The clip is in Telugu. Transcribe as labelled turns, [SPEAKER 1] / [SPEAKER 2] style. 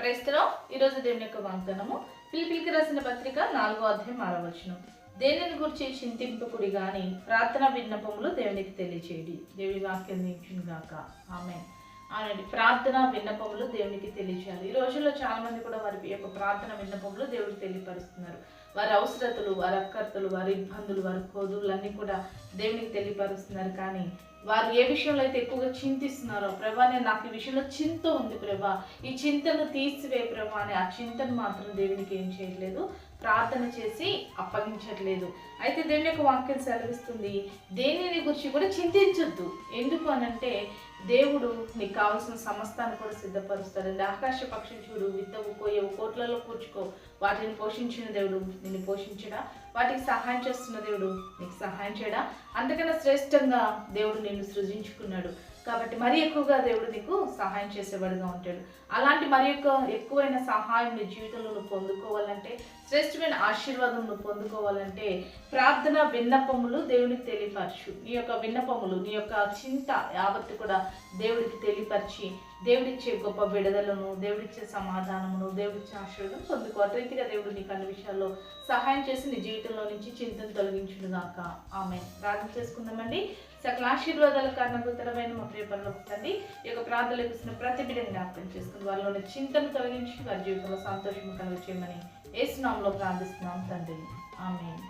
[SPEAKER 1] క్రైస్తవం ఈరోజు దేవుని యొక్క వాగ్దానము ఫిలిప్పీయులకు రాసిన పత్రిక 4వ అధ్యాయం 6వ వచనం. దేనిని గురించి చింతింపకుడి గాని ప్రార్థన విన్నపములు దేవునికి తెలియచేయండి. దేవుని వాక్యం దీవించును గాక. ఆమేన్. అవునండి, ప్రార్థన విన్నపములు దేవునికి తెలియచేయాలి. ఈ రోజుల్లో చాలా మంది కూడా వారి యొక్క ప్రార్థన విన్నపములు దేవుడికి తెలియపరుస్తున్నారు. వారి అవసరతలు, వారి అక్కర్తలు, వారి ఇబ్బందులు, వారి కోదులన్నీ కూడా దేవునికి తెలియపరుస్తున్నారు. కానీ వారు ఏ విషయంలో అయితే ఎక్కువగా చింతిస్తున్నారో, ప్రభా నేను నాకు ఈ విషయంలో చింత ఉంది ప్రభా, ఈ చింతను తీసివే ప్రభా అని ఆ చింతను మాత్రం దేవునికి ఏం చేయట్లేదు, ప్రార్థన చేసి అప్పగించట్లేదు. అయితే దేవుని యొక్క వాక్యం సెలవిస్తుంది, దేనిని గురించి కూడా చింతించొద్దు. ఎందుకు అనంటే దేవుడు నీకు కావాల్సిన సమస్తాన్ని కూడా సిద్ధపరుస్తాడండి. ఆకాశ పక్షులు చూడు, విత్తవు, కోయవు, కోట్లలో కూర్చుకో, వాటిని పోషించిన దేవుడు నిన్ను పోషించడా? వాటికి సహాయం చేస్తున్న దేవుడు నీకు సహాయం చేయడా? అంతకన్నా శ్రేష్టంగా దేవుడు నిన్ను సృజించుకున్నాడు. కాబట్టి మరి ఎక్కువగా దేవుడు నీకు సహాయం చేసేవాడుగా ఉంటాడు. అలాంటి మరి ఎక్కువైన సహాయం నీ జీవితంలో నువ్వు పొందుకోవాలంటే, శ్రేష్టమైన ఆశీర్వాదం నువ్వు పొందుకోవాలంటే ప్రార్థన విన్నపములు దేవునికి తెలియపరచు. నీ యొక్క విన్నపములు, నీ యొక్క చింత యావత్తు కూడా దేవుడికి తెలియపరిచి దేవుడిచ్చే గొప్ప విడుదలను, దేవుడిచ్చే సమాధానమును, దేవుడిచ్చే ఆశీర్వాదం పొందుకో. అతరీతిగా దేవుడు నీకు అన్ని విషయాల్లో సహాయం చేసి నీ జీవితంలో నుంచి చింతను తొలగించునుగాక. ఆమేన్. ప్రార్థన చేసుకుందామండి. సకల ఆశీర్వాదాల కారణభూతరమైన మా ప్రియ పరలోక తండ్రి, ఈ యొక్క ప్రార్థనలకు ఇస్తున్న ప్రతి బిడ్డని జ్ఞాపకం చేసుకుని వారిలోని చింతను తొలగించి వారి జీవితంలో సంతోషం కలుగ చేయమని యేసు నామములో ప్రార్థిస్తున్నాం తండ్రి. ఆమేన్.